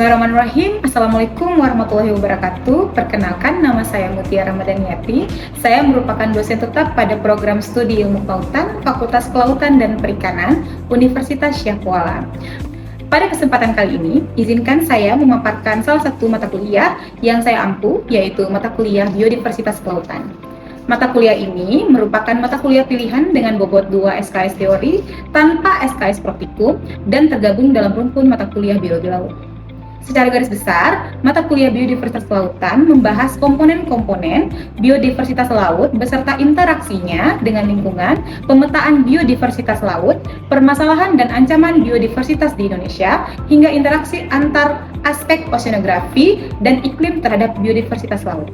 Bismillahirrahmanirrahim. Assalamualaikum warahmatullahi wabarakatuh. Perkenalkan, nama saya Mutia Ramadhaniati. Saya merupakan dosen tetap pada program studi ilmu kelautan, Fakultas Kelautan dan Perikanan, Universitas Syah Kuala. Pada kesempatan kali ini, izinkan saya memaparkan salah satu mata kuliah yang saya ampu, yaitu mata kuliah Biodiversitas Kelautan. Mata kuliah ini merupakan mata kuliah pilihan dengan bobot 2 SKS teori tanpa SKS praktikum dan tergabung dalam rumpun mata kuliah biologi laut. Secara garis besar, mata kuliah Biodiversitas Kelautan membahas komponen-komponen biodiversitas laut beserta interaksinya dengan lingkungan, pemetaan biodiversitas laut, permasalahan dan ancaman biodiversitas di Indonesia, hingga interaksi antar aspek oceanografi dan iklim terhadap biodiversitas laut.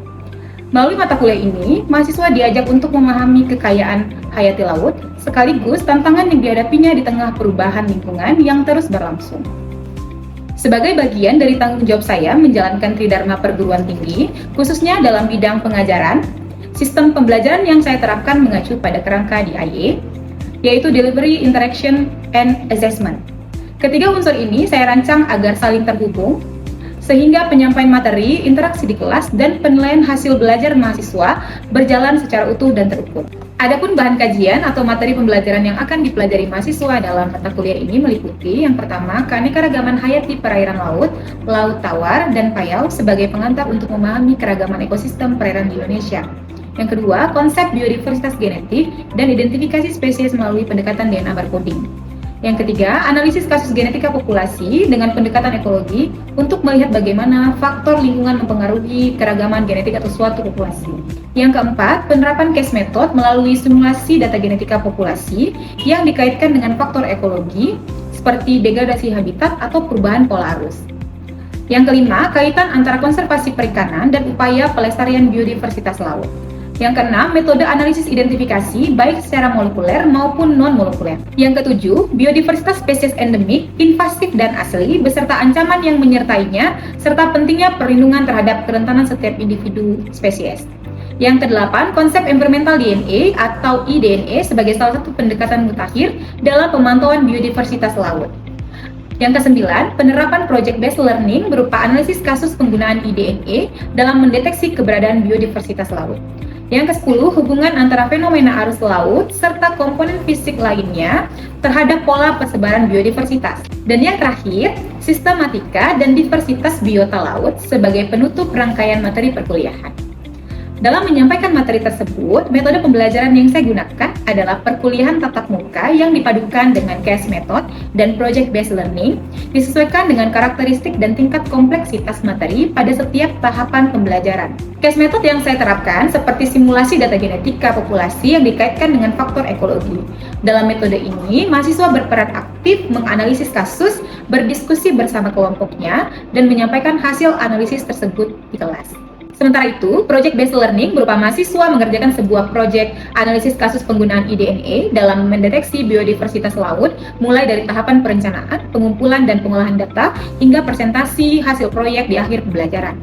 Melalui mata kuliah ini, mahasiswa diajak untuk memahami kekayaan hayati laut, sekaligus tantangan yang dihadapinya di tengah perubahan lingkungan yang terus berlangsung. Sebagai bagian dari tanggung jawab saya menjalankan Tridharma perguruan tinggi, khususnya dalam bidang pengajaran, sistem pembelajaran yang saya terapkan mengacu pada kerangka DIA, yaitu Delivery, Interaction, and Assessment. Ketiga unsur ini saya rancang agar saling terhubung, sehingga penyampaian materi, interaksi di kelas, dan penilaian hasil belajar mahasiswa berjalan secara utuh dan terukur. Adapun bahan kajian atau materi pembelajaran yang akan dipelajari mahasiswa dalam mata kuliah ini meliputi yang pertama, keanekaragaman hayati perairan laut, laut tawar, dan payau sebagai pengantar untuk memahami keragaman ekosistem perairan di Indonesia. Yang kedua, konsep biodiversitas genetik dan identifikasi spesies melalui pendekatan DNA barcoding. Yang ketiga, analisis kasus genetika populasi dengan pendekatan ekologi untuk melihat bagaimana faktor lingkungan mempengaruhi keragaman genetik atau suatu populasi. Yang keempat, penerapan case method melalui simulasi data genetika populasi yang dikaitkan dengan faktor ekologi seperti degradasi habitat atau perubahan pola arus. Yang kelima, kaitan antara konservasi perikanan dan upaya pelestarian biodiversitas laut. Yang keenam, metode analisis identifikasi baik secara molekuler maupun non-molekuler. Yang ketujuh, biodiversitas spesies endemik, invasif dan asli beserta ancaman yang menyertainya serta pentingnya perlindungan terhadap kerentanan setiap individu spesies. Yang kedelapan, konsep environmental DNA atau eDNA sebagai salah satu pendekatan mutakhir dalam pemantauan biodiversitas laut. Yang kesembilan, penerapan project-based learning berupa analisis kasus penggunaan eDNA dalam mendeteksi keberadaan biodiversitas laut. Yang ke-10, hubungan antara fenomena arus laut serta komponen fisik lainnya terhadap pola persebaran biodiversitas. Dan yang terakhir, sistematika dan diversitas biota laut sebagai penutup rangkaian materi perkuliahan. Dalam menyampaikan materi tersebut, metode pembelajaran yang saya gunakan adalah perkuliahan tatap muka yang dipadukan dengan case method dan project-based learning, disesuaikan dengan karakteristik dan tingkat kompleksitas materi pada setiap tahapan pembelajaran. Case method yang saya terapkan seperti simulasi data genetika populasi yang dikaitkan dengan faktor ekologi. Dalam metode ini, mahasiswa berperan aktif menganalisis kasus, berdiskusi bersama kelompoknya, dan menyampaikan hasil analisis tersebut di kelas. Sementara itu, project-based learning berupa mahasiswa mengerjakan sebuah proyek analisis kasus penggunaan eDNA dalam mendeteksi biodiversitas laut, mulai dari tahapan perencanaan, pengumpulan dan pengolahan data, hingga presentasi hasil proyek di akhir pembelajaran.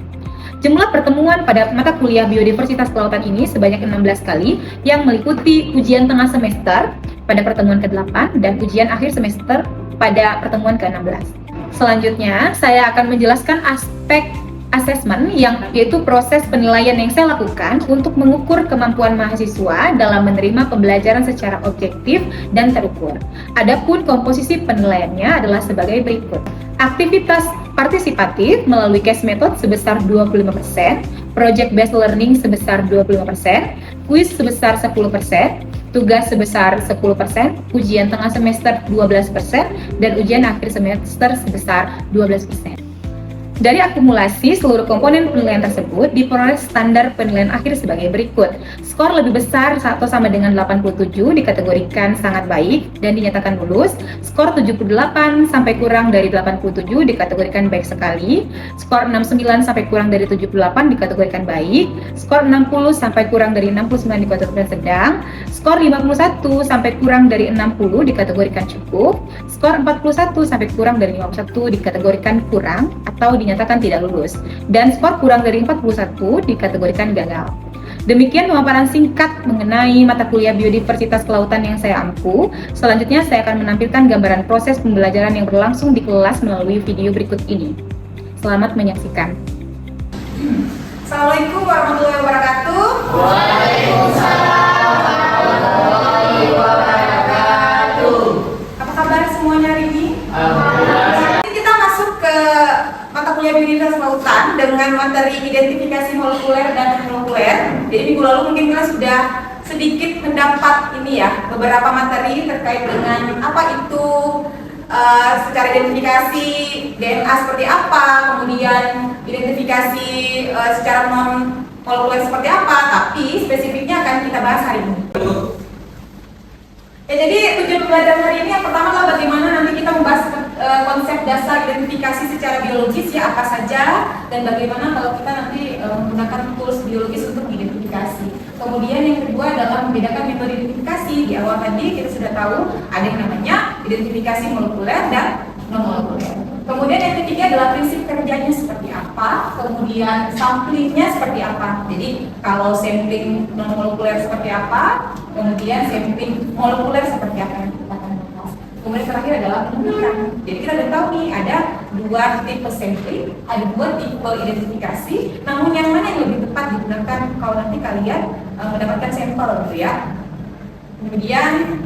Jumlah pertemuan pada mata kuliah Biodiversitas Kelautan ini sebanyak 16 kali, yang meliputi ujian tengah semester pada pertemuan ke-8 dan ujian akhir semester pada pertemuan ke-16. Selanjutnya, saya akan menjelaskan aspek assessment, yaitu proses penilaian yang saya lakukan untuk mengukur kemampuan mahasiswa dalam menerima pembelajaran secara objektif dan terukur. Adapun komposisi penilaiannya adalah sebagai berikut. Aktivitas partisipatif melalui case method sebesar 25%, project-based learning sebesar 25%, kuis sebesar 10%, tugas sebesar 10%, ujian tengah semester 12%, dan ujian akhir semester sebesar 12%. Dari akumulasi seluruh komponen penilaian tersebut diperoleh standar penilaian akhir sebagai berikut. Skor lebih besar atau sama dengan 87 dikategorikan sangat baik dan dinyatakan lulus. Skor 78 sampai kurang dari 87 dikategorikan baik sekali. Skor 69 sampai kurang dari 78 dikategorikan baik. Skor 60 sampai kurang dari 69 dikategorikan sedang. Skor 51 sampai kurang dari 60 dikategorikan cukup. Skor 41 sampai kurang dari 51 dikategorikan kurang atau dinyatakan tidak lulus, dan skor kurang dari 41 dikategorikan gagal. Demikian pemaparan singkat mengenai mata kuliah Biodiversitas Kelautan yang saya ampu. Selanjutnya saya akan menampilkan gambaran proses pembelajaran yang berlangsung di kelas melalui video berikut ini. Selamat menyaksikan. Assalamualaikum warahmatullahi wabarakatuh. Waalaikumsalam warahmatullahi wabarakatuh. Apa kabar semuanya hari ini? Alhamdulillah. Kita masuk ke mata kuliah Biodiversitas Lautan dengan materi identifikasi molekuler dan molekuler. Jadi minggu lalu mungkin kalian sudah sedikit mendapat beberapa materi terkait dengan apa itu secara identifikasi DNA seperti apa, kemudian identifikasi secara non molekuler seperti apa, tapi spesifiknya akan kita bahas hari ini. Ya, jadi tujuan pembelajaran hari ini yang pertama adalah bagaimana nanti kita membahas konsep dasar identifikasi secara biologis ya apa saja, dan bagaimana kalau kita nanti menggunakan tools biologis untuk identifikasi. Kemudian yang kedua adalah membedakan metode identifikasi. Di awal tadi kita sudah tahu ada yang namanya identifikasi molekuler dan non molekuler. Kemudian yang ketiga adalah prinsip kerjanya seperti apa, kemudian samplingnya seperti apa. Jadi kalau sampling non molekuler seperti apa, kemudian sampling molekuler seperti apa yang kita akan bahas. Kemudian terakhir adalah menentukan. Jadi kita sudah tahu nih ada dua tipe sampling, ada dua tipe identifikasi. Namun yang mana yang lebih tepat digunakan kalau nanti kalian mendapatkan sampel gitu ya. Kemudian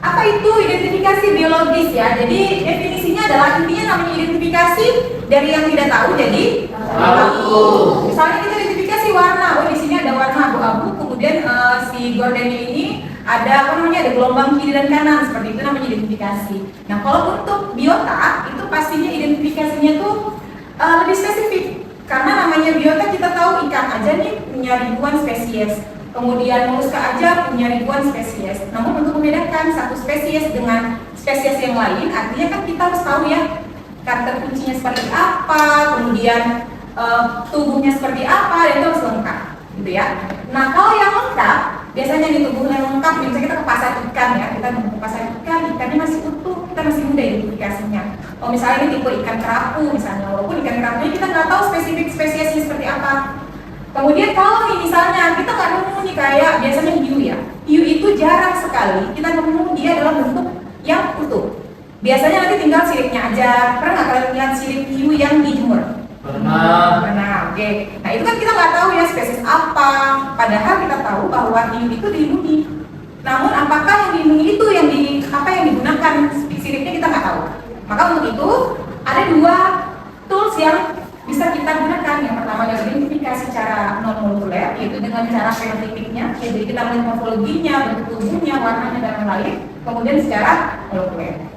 apa itu identifikasi biologis ya? Jadi definisinya adalah intinya namanya identifikasi dari yang tidak tahu jadi tahu. Misalnya kita identifikasi warna, di sini ada warna abu-abu, kemudian si gordennya ini ada ada gelombang kiri dan kanan, seperti itu namanya identifikasi. Nah kalau untuk biota itu pastinya identifikasinya tuh lebih spesifik, karena namanya biota kita tahu ikan aja nih punya ribuan spesies. Kemudian moluska aja punya ribuan spesies. Namun untuk membedakan satu spesies dengan spesies yang lain, artinya kan kita harus tahu ya karakter kuncinya seperti apa, kemudian tubuhnya seperti apa, dan itu harus lengkap, gitu ya. Nah kalau yang lengkap, biasanya di tubuh yang lengkap, misalnya kita ke pasar ikan ya, kita ke pasar ikan, ikannya masih utuh, kita masih mudah identifikasinya. Oh misalnya ini tipe ikan kerapu misalnya, walaupun ikan kerapunya kita nggak tahu spesifik spesiesnya seperti apa. Kemudian kalau nih misalnya kita nggak nemu nih kayak biasanya hiu ya, hiu itu jarang sekali kita nemu dia dalam bentuk yang utuh. Biasanya nanti tinggal siripnya aja. Pernah nggak kalian lihat sirip hiu yang dijemur? Pernah. Oke. Nah itu kan kita nggak tahu ya spesies apa. Padahal kita tahu bahwa hiu itu dilindungi. Namun apakah yang dilindungi itu yang digunakan siripnya kita nggak tahu. Maka untuk itu ada dua tools yang bisa kita gunakan. Yang pertama adalah identifikasi secara non molekuler, yaitu dengan cara fenotipiknya, jadi kita melihat morfologinya, bentuk tubuhnya, warnanya dan lain-lain. Kemudian secara molekuler.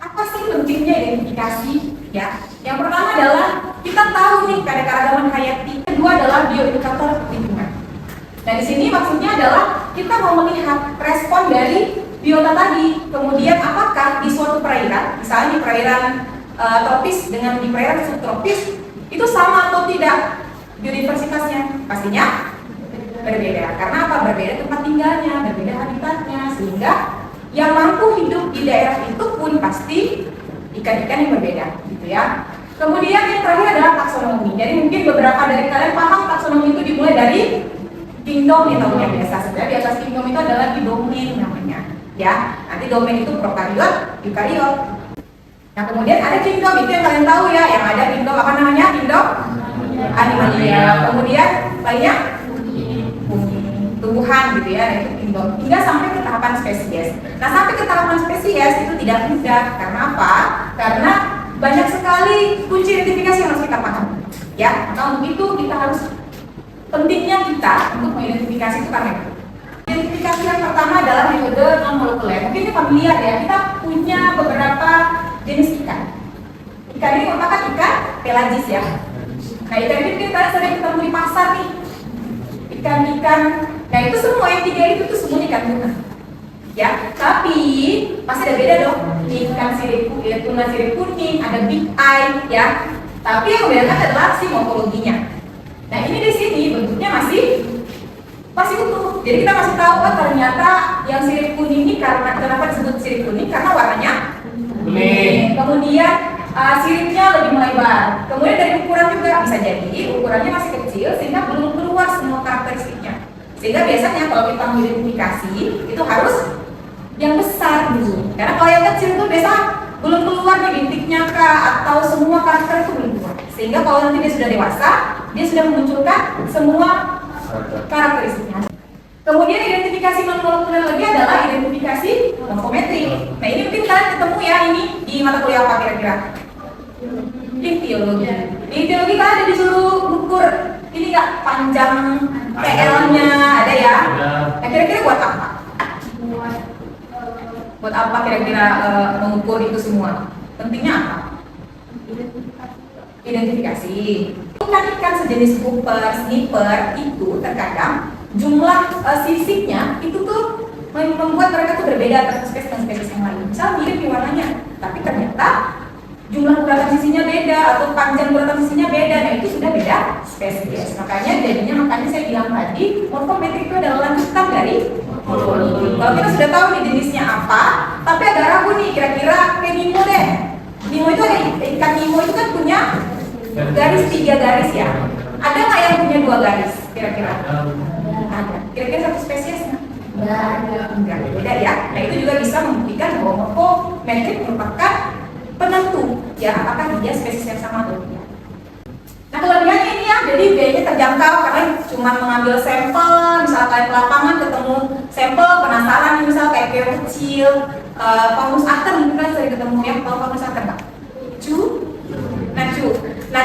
Apa sih pentingnya identifikasi? Ya, yang pertama adalah kita tahu nih keanekaragaman hayati. Kedua adalah bioindikator lingkungan. Nah di sini maksudnya adalah kita mau melihat respon dari biota tadi. Kemudian apakah di suatu perairan, misalnya di perairan tropis dengan di perairan subtropis itu sama atau tidak biodiversitasnya? Pastinya berbeda. Karena apa? Berbeda tempat tinggalnya, berbeda habitatnya, sehingga yang mampu hidup di daerah itu pun pasti ikan-ikan yang berbeda, gitu ya. Kemudian yang terakhir adalah taksonomi. Jadi mungkin beberapa dari kalian paham taksonomi itu dimulai dari kingdom ya, yang biasa. Sebenarnya di atas kingdom itu adalah di domain namanya, ya. Nanti domain itu prokariot, eukariot. Nah kemudian ada kingdom, itu yang kalian tahu ya, yang ada kingdom apa namanya? Kingdom animalia. Kemudian lainnya tumbuhan gitu ya, itu kingdom. Hingga sampai ke tahapan spesies. Nah sampai ke tahapan spesies itu tidak mudah. Karena apa? Karena banyak sekali kunci identifikasi yang harus kita pahami. Ya, maka untuk itu kita harus pentingnya kita untuk mengidentifikasi itu karena itu. Identifikasi yang pertama adalah metode non molekuler. Mungkin ini familiar ya, kita punya beberapa jenis ikan. Ikan ini merupakan ikan pelagis ya. Nah ikan ini kita sering ketemu di pasar nih. Ikan-ikan, nah itu semua yang tiga itu tuh semua ikan tuna. Ya, tapi pasti ada beda dong. Ikan tuna sirip kuning, ada big eye ya. Tapi yang membedakan adalah si morfologinya. Nah ini di sini bentuknya masih utuh. Jadi kita masih tahu ternyata yang sirip kuning ini kenapa disebut sirip kuning? Karena warnanya kuning. Kemudian siripnya lebih melebar. Kemudian dari ukuran juga bisa jadi ukurannya masih kecil sehingga belum keluar semua karakteristiknya. Sehingga biasanya kalau kita mengidentifikasi itu harus yang besar dulu. Karena kalau yang kecil itu biasa belum keluar nih bintiknya kah, atau semua karakter itu belum kuat. Sehingga kalau nanti dia sudah dewasa, dia sudah memunculkan semua karakteristiknya. Kemudian identifikasi non-molekuler lagi adalah identifikasi morfometrik. Nah ini mungkin kalian ketemu ya ini di mata kuliah apa kira-kira? Ichtiologi. Di ichtiologi kalian disuruh ukur ini nggak panjang PL-nya ada ya? Nah kira-kira buat apa? Buat apa kira-kira mengukur itu semua? Pentingnya apa? Identifikasi. Ikan sejenis grouper, snipper itu terkadang jumlah sisiknya itu tuh membuat mereka tuh berbeda antara spesies dan spesies yang lain. Misal mirip di warnanya, tapi ternyata jumlah kuratan sisinya beda atau panjang kuratan sisinya beda. Nah itu sudah beda spesies. Makanya saya bilang tadi morfometrik itu adalah lanjutan dari morfologi. Kalau kita sudah tahu nih jenisnya apa, tapi agak ragu nih kira-kira kayak Nemo deh. Nemo itu ada ikan Nemo itu kan punya garis 3 garis ya. Ada nggak yang punya 2 garis kira-kira? Ada. Kira-kira satu spesies enggak, beda ya. Nah itu juga bisa membuktikan bahwa morfometrik merupakan penentu ya apakah dia spesies yang sama atau tidak. Nah kelebihannya ini ya, jadi biayanya terjangkau karena cuma mengambil sampel, misalnya kalian ke lapangan ketemu sampel penasaran misal kayak keong kecil, Faunus ater mungkin kan sering ketemu ya, kalau Faunus ater nggak?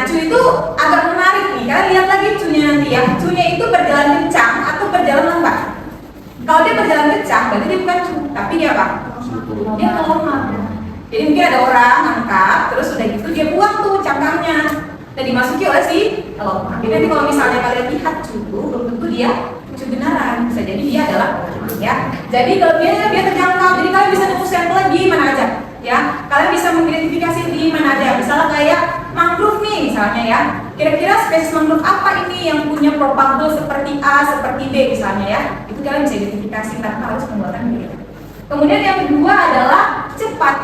Cu itu agak menarik nih, kalian lihat lagi cunya nanti ya. Cunya itu berjalan kencang atau berjalan lambat. Kalau dia berjalan kencang, berarti dia bukan cu, tapi dia apa? Dia kelemah. Jadi mungkin ada orang angkat, terus udah gitu dia buang tuh cangkangnya dan dimasuki oleh si kelemah. Jadi nanti kalau misalnya kalian lihat cu, belum tentu dia cu beneran, bisa jadi dia adalah ya. Jadi kalau dia terjangkau, jadi kalian bisa nemu sampel di mana aja. Ya, kalian bisa mengidentifikasi di mana aja. Misalnya kayak mangrove nih misalnya ya. Kira-kira spesies mangrove apa ini yang punya probable seperti A, seperti B misalnya ya. Itu kalian bisa identifikasi tanpa harus mengeluarkan diri. Kemudian yang kedua adalah cepat.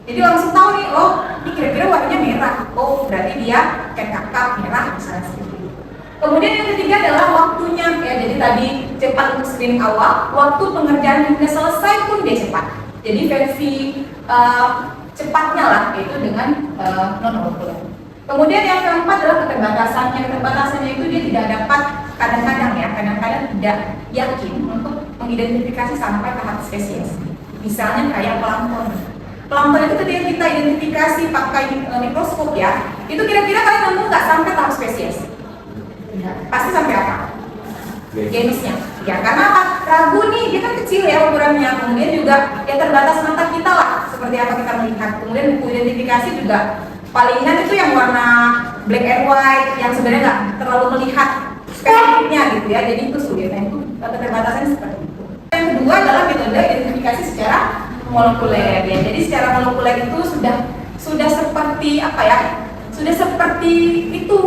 Jadi langsung tahu nih, oh ini kira-kira warnanya merah. Oh berarti dia kayak kakap merah misalnya seperti itu. Kemudian yang ketiga adalah waktunya ya. Jadi tadi cepat untuk screening awal, waktu pengerjaan hingga selesai pun dia cepat. Jadi versi cepatnya lah, yaitu dengan non-molekuler. Kemudian yang keempat adalah keterbatasannya. Keterbatasannya itu dia tidak dapat kadang-kadang tidak yakin untuk mengidentifikasi sampai tahap spesies. Misalnya kayak plankton. Plankton itu ketika kita identifikasi pakai mikroskop ya, itu kira-kira kalian nemu nggak sampai tahap spesies? Pasti sampai apa? Jenisnya. Ya karena apa? Ragu nih, dia kan kecil ya ukurannya. Kemudian juga ya terbatas mata kita lah, seperti apa kita melihat. Kemudian buku identifikasi juga palingan itu yang warna black and white, yang sebenarnya nggak terlalu melihat spesifiknya gitu ya. Jadi itu sulit. Nah itu keterbatasannya seperti itu. Yang kedua adalah metode identifikasi secara molekuler ya. Jadi secara molekuler itu sudah seperti apa ya? Sudah seperti itu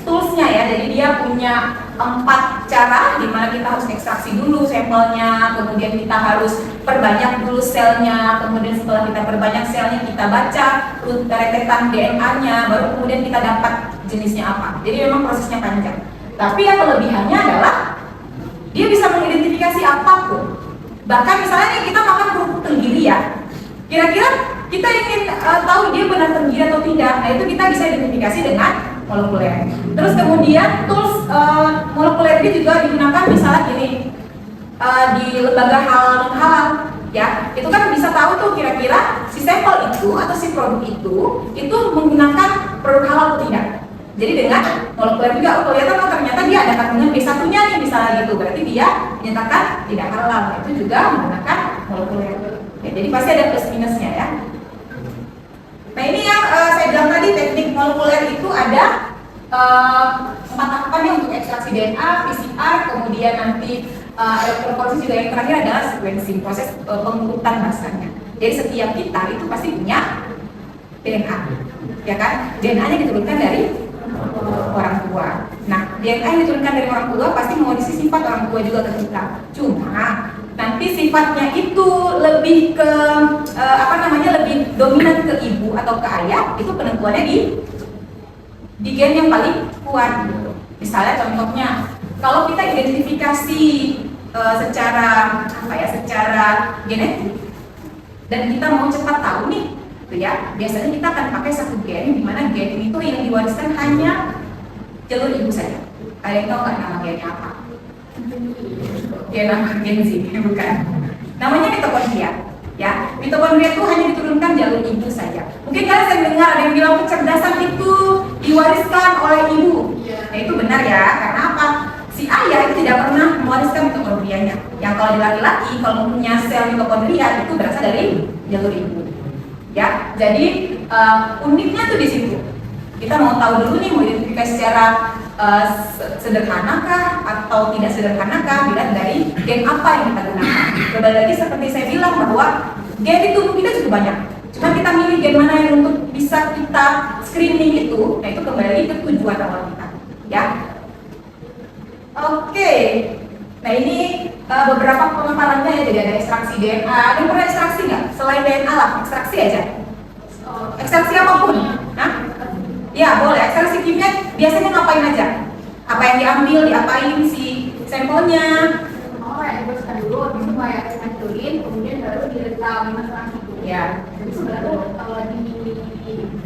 toolsnya ya. Jadi dia punya 4 cara di mana kita harus ekstraksi dulu sampelnya, kemudian kita harus perbanyak dulu selnya, kemudian setelah kita perbanyak selnya kita baca rentetan DNA-nya, baru kemudian kita dapat jenisnya apa. Jadi memang prosesnya panjang. Tapi yang kelebihannya adalah dia bisa mengidentifikasi apapun. Bahkan misalnya nih kita makan kerupuk tenggiri ya, kira-kira kita ingin tahu dia benar tenggiri atau tidak. Nah itu kita bisa identifikasi dengan molekuler. Terus kemudian tools molekuler ini juga digunakan misalnya gini di lembaga halal non halal ya. Itu kan bisa tahu tuh kira-kira si sampel itu atau si produk itu menggunakan produk halal atau tidak. Jadi dengan molekuler juga kelihatan oh ternyata dia ada kandungan B1-nya nih misalnya gitu. Berarti dia dinyatakan tidak halal. Itu juga menggunakan molekuler. Ya, jadi pasti ada plus minusnya ya. Nah ini yang saya bilang tadi teknik molekuler itu ada 4 tahapannya untuk ekstraksi DNA, PCR, kemudian nanti elektroforesis juga yang terakhir adalah sequencing, proses pengurutan bahasanya. Jadi setiap kita itu pasti punya DNA, ya kan? DNA-nya diturunkan dari orang tua. Nah, DNA yang diturunkan dari orang tua pasti mengondisi sifat orang tua juga ke kita. Cuma nanti sifatnya itu lebih ke lebih dominan ke ibu atau ke ayah, itu penentuannya di gen yang paling kuat gitu. Misalnya contohnya kalau kita identifikasi secara genetik dan kita mau cepat tahu nih gitu ya. Biasanya kita akan pakai satu gen, di mana gen itu yang diwariskan hanya jalur ibu saja. Kalian tahu nggak nama gennya apa? Gen Z, bukan. Namanya mitokondria. Ya, mitokondria itu hanya diturunkan jalur ibu saja. Mungkin kalian sering dengar ada yang bilang kecerdasan itu diwariskan oleh ibu. Nah itu benar ya, karena apa? Si ayah itu tidak pernah mewariskan mitokondrianya. Yang kalau di laki-laki, kalau punya sel mitokondria itu berasal dari jalur ibu. Ya, jadi uniknya tuh di situ. Kita mau tahu dulu nih, mau identifikasi secara sederhanakah atau tidak sederhanakah, dilihat dari gen apa yang kita gunakan. Kembali lagi seperti saya bilang bahwa gen di tubuh kita cukup banyak. Cuma kita milih gen mana yang untuk bisa kita screening itu, nah itu kembali ke tujuan awal kita. Ya. Oke. Nah ini beberapa pemaparannya ya, jadi ada ekstraksi DNA. Ada yang pernah ekstraksi nggak? Selain DNA lah, ekstraksi aja. Ekstraksi apapun. Nah, ya boleh. Ekstraksi kimia biasanya ngapain aja? Apa yang diambil, diapain si sampelnya? Oh, ya dibersihkan dulu, habis itu kayak hancurin, kemudian baru direkam itu. Ya. Jadi sebenarnya kalau di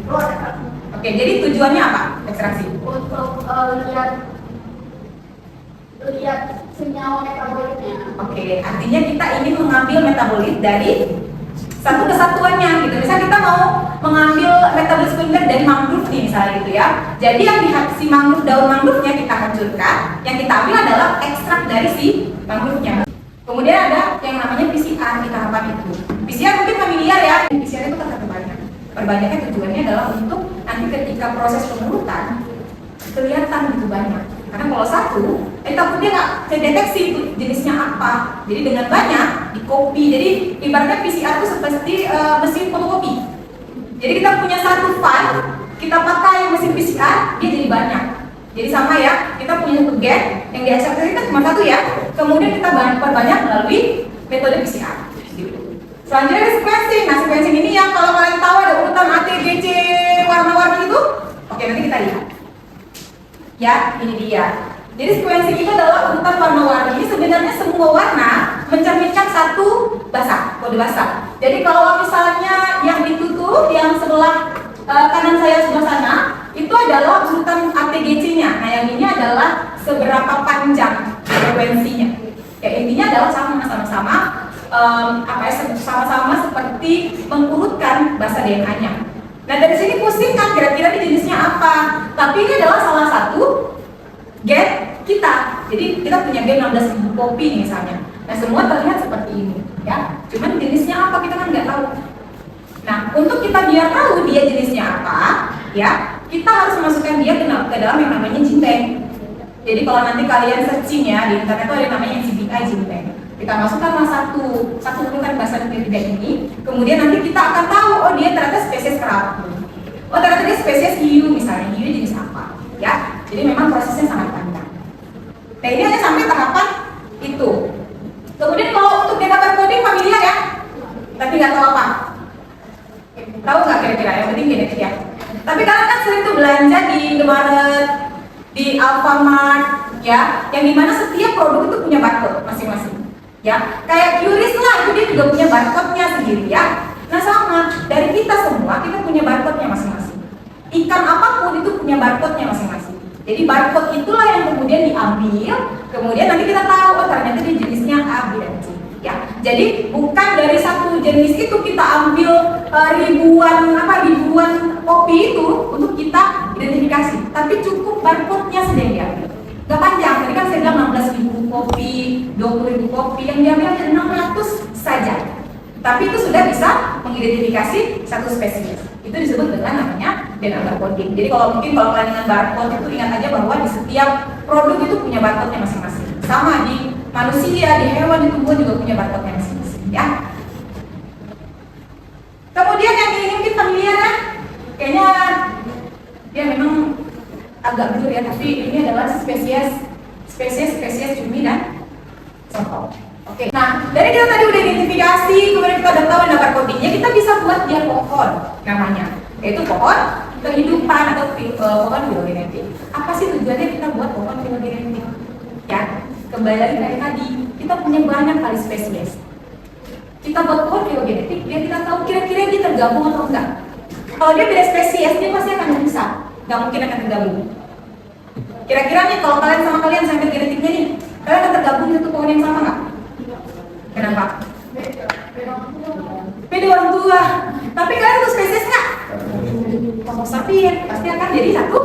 itu ada Oke, jadi tujuannya apa? Ekstraksi? untuk lihat senyawa metabolitnya. Oke, artinya kita ingin mengambil metabolit dari satu kesatuannya gitu. Misalnya kita mau mengambil metabolit sekunder dari mangrove nih misalnya gitu ya. Jadi yang di si mangrove, daun mangrove-nya kita hancurkan, yang kita ambil adalah ekstrak dari si mangrove-nya. Kemudian ada yang namanya PCR di tahapan itu. PCR mungkin familiar ya. PCR itu kan terbanyak. Perbanyaknya tujuannya adalah untuk nanti ketika proses pengurutan kelihatan gitu banyak. Karena kalau satu, takutnya nggak terdeteksi itu jenisnya apa. Jadi dengan banyak di copy. Jadi ibaratnya PCR itu seperti mesin fotokopi. Jadi kita punya satu file, kita pakai mesin PCR, dia jadi banyak. Jadi sama ya, kita punya satu gen yang diekstrak tadi kan cuma satu ya. Kemudian kita perbanyak melalui metode PCR. Gitu. Selanjutnya ada sequencing. Nah sequencing ini yang kalau kalian tahu ada urutan A, T, G, C warna-warni itu, oke nanti kita lihat. Ya, ini dia. Jadi sequencing itu adalah urutan warna-warni. Sebenarnya semua warna mencerminkan satu bahasa, kode bahasa. Jadi kalau misalnya yang ditutup, yang sebelah kanan saya sebelah sana, itu adalah urutan ATGC-nya. Nah, yang ini adalah seberapa panjang frekuensinya. Ya, intinya adalah sama-sama sama-sama seperti mengurutkan bahasa DNA-nya. Nah, dari sini pusing kan kira-kira ini jenisnya apa? Tapi ini adalah salah satu gen kita. Jadi kita punya gen 16.000 kopi nih misalnya. Nah, semua terlihat seperti ini, ya. Cuman jenisnya apa kita kan nggak tahu. Nah, untuk kita biar tahu dia jenisnya apa, ya, kita harus memasukkan dia ke dalam yang namanya gene bank. Jadi kalau nanti kalian searching ya di internet itu ada yang namanya NCBI gene bank. Kita masukkanlah satu urutan bahasa nukleotida ini, kemudian nanti kita akan tahu oh dia ternyata spesies kerapu. Oh ternyata dia spesies hiu misalnya, hiu jenis apa, ya. Jadi memang prosesnya sangat panjang. Nah ini hanya sampai tahapan itu. Kemudian kalau untuk data barcoding familiar ya, tapi nggak tahu apa. Tahu nggak kira-kira? Yang penting genetik ya. Tapi kalian kan sering tuh belanja di Indomaret, di Alfamart, ya, yang dimana setiap produk itu punya barcode masing-masing. Ya, kayak Curis lah, itu dia juga punya barcode-nya sendiri ya. Nah sama, dari kita semua kita punya barcode-nya masing-masing. Ikan apapun itu punya barcode-nya masing-masing. Jadi barcode itulah yang kemudian diambil, kemudian nanti kita tahu oh ternyata dia jenisnya A, B, dan C. Ya, jadi bukan dari satu jenis itu kita ambil ribuan kopi itu untuk kita identifikasi, tapi cukup barcode-nya saja yang diambil. Gak panjang, tadi kan saya bilang 16.000 kopi, 20.000 kopi, yang diambil hanya 600 saja. Tapi itu sudah bisa mengidentifikasi satu spesies. Itu disebut dengan namanya DNA barcoding. Jadi kalau kalian dengan barcode itu ingat aja bahwa di setiap produk itu punya barcode-nya masing-masing. Sama di manusia, di hewan, di tumbuhan juga punya barcode-nya masing-masing ya. Kemudian yang ini mungkin familiar kan? Kayaknya dia memang agak blur ya, tapi ini adalah spesies cumi dan songkol. Oke. Nah, dari kita tadi udah identifikasi, kemudian kita udah tahu ada barcodingnya, kita bisa buat dia pohon namanya, yaitu pohon kehidupan atau pohon filogenetik. Apa sih tujuannya kita buat pohon filogenetik? Ya, kembali lagi dari tadi, kita punya banyak kali spesies. Kita buat pohon filogenetik, biar kita tahu kira-kira dia tergabung atau enggak. Kalau dia beda spesies, dia pasti akan bisa, nggak mungkin akan tergabung. Kira-kira nih kalau kalian sama kalian sampai genetiknya nih, kalian akan tergabung di satu pohon yang sama nggak? Kenapa? Beda orang tua. Tapi kalian satu spesies nggak? Homo sapien pasti akan jadi satu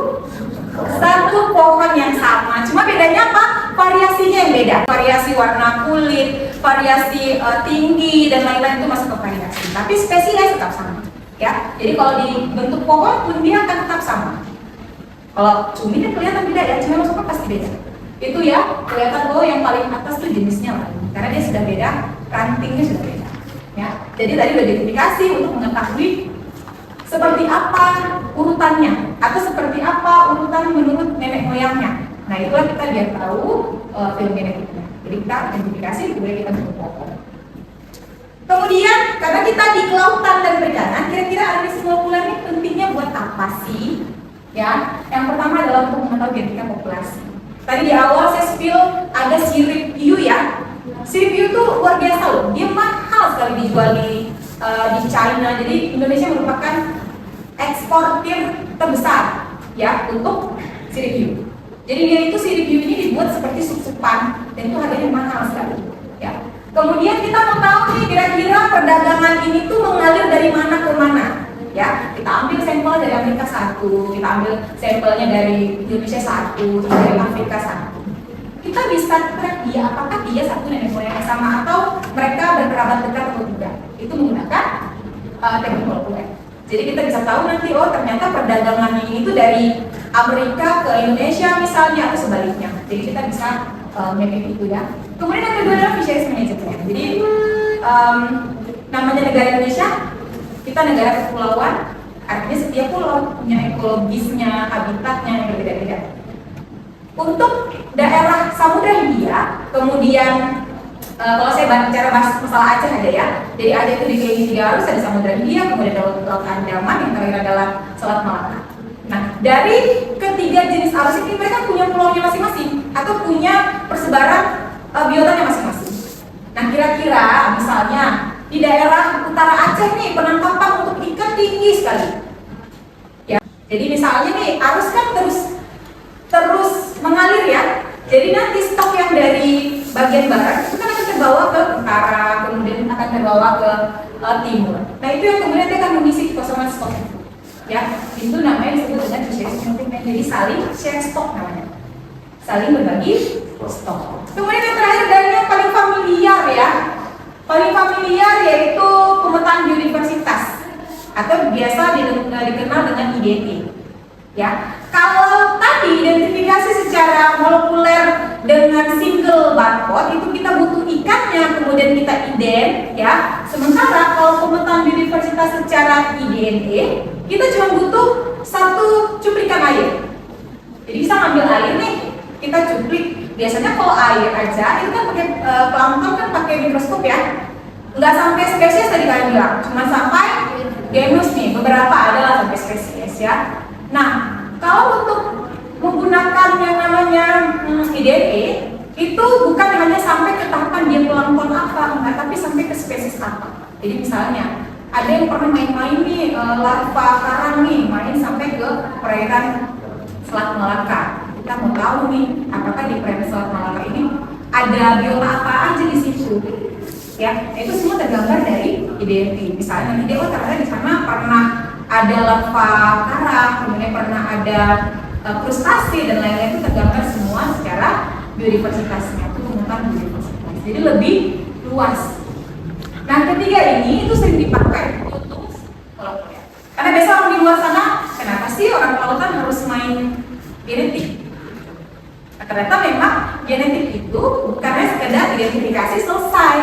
pohon yang sama. Cuma bedanya apa? Variasinya yang beda. Variasi warna kulit, variasi tinggi dan lain-lain itu masuk ke variasi. Tapi spesies tetap sama. Ya, jadi kalau dibentuk pohon pun dia akan tetap sama. Kalau cumi kan kelihatan beda ya, cumi masuknya pasti beda. Itu ya, kelihatan bahwa yang paling atas tuh jenisnya lain, karena dia sudah beda, rantingnya sudah beda. Ya, jadi tadi udah identifikasi untuk mengetahui seperti apa urutannya atau seperti apa urutan menurut nenek moyangnya. Nah, itulah kita biar tahu film genetiknya. Jadi kita identifikasi, kemudian kita bentuk pohon. Kemudian, karena kita di kelautan dan perikanan, kira-kira analisis molekuler ini pentingnya buat apa sih? Ya, yang pertama adalah untuk mengetahui genetika populasi. Tadi di awal saya spill ada sirip hiu ya. Sirip hiu itu luar biasa loh. Dia mahal sekali dijual di China. Jadi Indonesia merupakan eksportir terbesar ya untuk sirip hiu. Jadi dia itu sirip hiu ini dibuat seperti sup-supan dan itu harganya mahal sekali. Ya. Kemudian kita mau tahu nih kira-kira perdagangan ini tuh mengalir dari mana ke mana. Ya, kita ambil sampel dari Amerika satu, kita ambil sampelnya dari Indonesia satu, dari Afrika satu. Kita bisa track dia, apakah dia satu nenek moyang yang sama atau mereka berkerabat dekat atau tidak. Itu menggunakan teknik molekuler. Jadi kita bisa tahu nanti, oh ternyata perdagangan ini itu dari Amerika ke Indonesia misalnya atau sebaliknya. Jadi kita bisa mengikuti itu ya. Kemudian yang kedua adalah fisheries management. Jadi namanya negara Indonesia, kita negara kepulauan, artinya setiap pulau punya ekologisnya, habitatnya yang berbeda-beda. Untuk daerah Samudra Hindia, kemudian kalau saya bicara masalah Aceh ada ya. Jadi Aceh itu dikelilingi 3 arus, ada Samudra Hindia, kemudian ada Laut Andaman, yang terakhir adalah Selat Malaka. Nah, dari ketiga jenis arus ini mereka punya pulaunya masing-masing atau punya persebaran biotanya masing-masing. Nah, kira-kira misalnya di daerah utara Aceh nih penangkapan untuk ikan tinggi sekali. Ya, jadi misalnya nih arus kan terus mengalir ya. Jadi nanti stok yang dari bagian barat itu kan akan terbawa ke utara, kemudian akan terbawa ke timur. Nah, itu yang kemudian dia akan mengisi kekosongan stok itu. Ya, itu namanya disebut dengan fisheries management. Jadi saling share stok namanya. Saling berbagi stok. Kemudian yang terakhir dan yang paling familiar ya. Paling familiar yaitu pemetaan biodiversitas atau biasa dikenal dengan IDT. Ya, kalau tadi identifikasi secara molekuler dengan single barcode itu kita butuh ikannya, kemudian kita ident, ya. Sementara kalau pemetaan biodiversitas secara IDNE kita cuma butuh satu cuplikan air. Jadi bisa ngambil air nih, kita cuplik. Biasanya kalau air aja itu kan pakai plankton kan pakai mikroskop ya. Nggak sampai spesies tadi kalian bilang, cuma sampai genus nih, beberapa adalah sampai spesies ya. Nah, kalau untuk menggunakan yang namanya IDNE itu bukan hanya sampai ke tahapan dia plankton apa, enggak, tapi sampai ke spesies apa. Jadi misalnya ada yang pernah main-main nih larva karang nih, main sampai ke perairan Selat Malaka. Kita mau tahu nih, apakah di perairan Selat Malaka ini ada biota apa aja di situ? Ya, itu semua tergambar dari IDNE. Misalnya nanti dia ternyata di sana pernah ada larva karang, kemudian pernah ada frustasi dan lain-lain, itu tergambar semua secara biodiversitasnya, itu pemetaan biodiversitas. Jadi lebih luas. Nah, ketiga ini itu sering dipakai untuk molekuler. Karena biasa orang di luar sana, kenapa sih orang kelautan harus main genetik? Nah, ternyata memang genetik itu bukannya sekedar identifikasi selesai,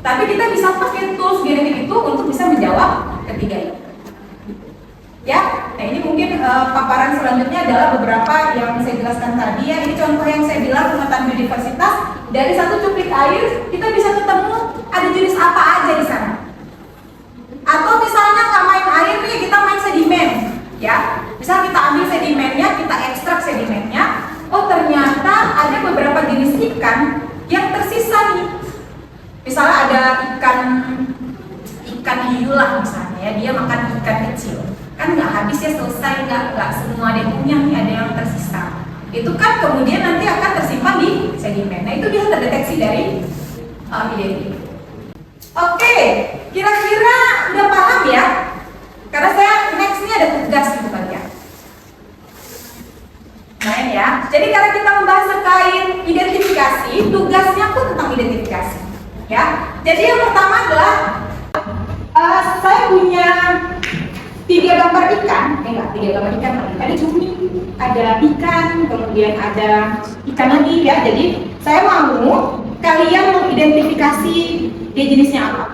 tapi kita bisa pakai tools genetik itu untuk bisa menjawab ketiga ini. Ya, nah ini mungkin paparan selanjutnya adalah beberapa yang saya jelaskan tadi ya. Ini contoh yang saya bilang pemetaan biodiversitas. Dari satu cuplik air kita bisa ketemu ada jenis apa aja di sana. Atau misalnya nggak main air nih, kita main sedimen, ya. Misal kita ambil sedimennya, kita ekstrak sedimennya. Oh ternyata ada beberapa jenis ikan yang tersisa nih. Misalnya ada ikan hiu lah misalnya ya dia makan ikan kecil, kan nggak habis ya, selesai, nggak semua dia punya nih, ada yang tersisa. Itu kan kemudian nanti akan tersimpan di sedimen. Nah itu bisa terdeteksi dari identik. Oke, kira-kira udah paham ya? Karena saya next ini ada tugas untuk kalian. Main ya. Jadi karena kita membahas terkait identifikasi, tugasnya pun tentang identifikasi. Ya. Jadi yang pertama adalah saya punya 3 gambar ikan. Enggak, 3 gambar ikan. Ada cumi, ada ikan, kemudian ada ikan lagi ya. Jadi saya mau kalian mengidentifikasi dia jenisnya apa.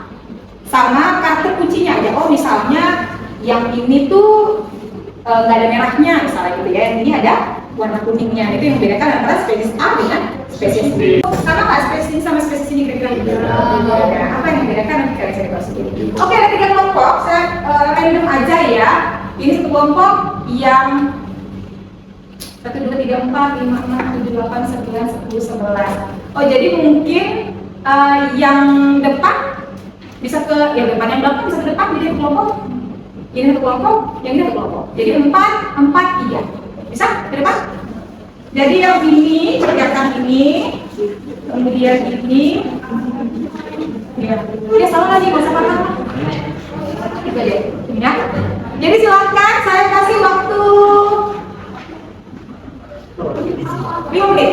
Sama karakter kuncinya aja. Oh misalnya yang ini tuh nggak ada merahnya misalnya gitu ya. Yang ini ada warna kuningnya. Itu yang membedakan antara spesies A dengan spesies B. Sama nggak spesies ini sama spesies ini kira-kira? Apa yang membedakan nanti kalian cari tahu sendiri. Oke, ada 3 kelompok. Saya random aja ya. Ini satu kelompok yang 1, 2, 3, 4, 5, 6, 7, 8, 9, 10, 11. Oh jadi mungkin yang depan bisa ke yang depan, yang belakang bisa ke depan, jadi satu kelompok. Ini satu kelompok, yang ini satu kelompok. Jadi 4, 4, 3. Bisa ke depan? Jadi yang ini, kerjakan ini, kemudian ini. Ya, dia salah lagi, masa apa? Gitu deh, ya. Jadi silakan saya kasih waktu 5 menit.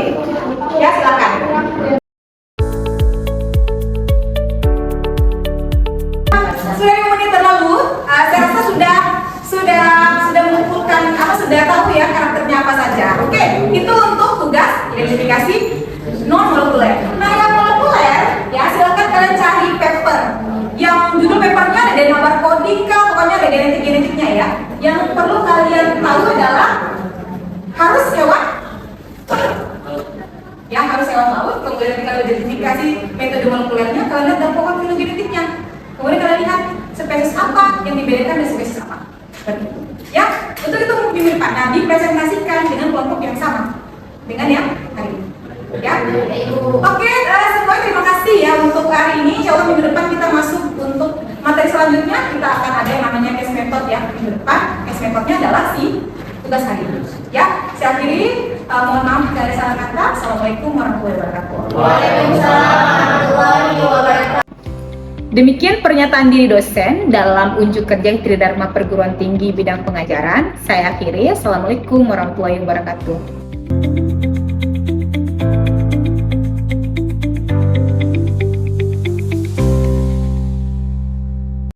Ya silakan. Sudah 5 menit berlalu, saya rasa sudah mengumpulkan sudah tahu ya karakternya apa saja. Oke, itu untuk tugas identifikasi non molekuler. Nah yang molekuler ya silakan kalian cari paper yang judul papernya ada nomor coding kah, pokoknya ada genetiknya ya. Yang perlu kalian tahu adalah harus hewan ya, harus hewan laut. Kemudian kalau identifikasi metode molekulernya kalian lihat dan pokok filogenetiknya. Kemudian kalian lihat spesies apa yang dibedakan dari spesies apa. Seperti itu. Ya, untuk itu mungkin Pak nah dipresentasikan dengan kelompok yang sama dengan yang hari ini. Ya, oke, semua terima kasih ya untuk hari ini. Insya Allah minggu depan kita masuk untuk materi selanjutnya. Kita akan ada yang namanya case method ya minggu depan. Case methodnya adalah si tugas hari ini. Ya, saya akhiri. Mohon maaf jika ada salah kata. Assalamualaikum warahmatullahi wabarakatuh. Waalaikumsalam warahmatullahi wabarakatuh. Demikian pernyataan diri dosen dalam unjuk kerja Tridharma Perguruan Tinggi bidang pengajaran. Saya akhiri. Assalamualaikum warahmatullahi wabarakatuh.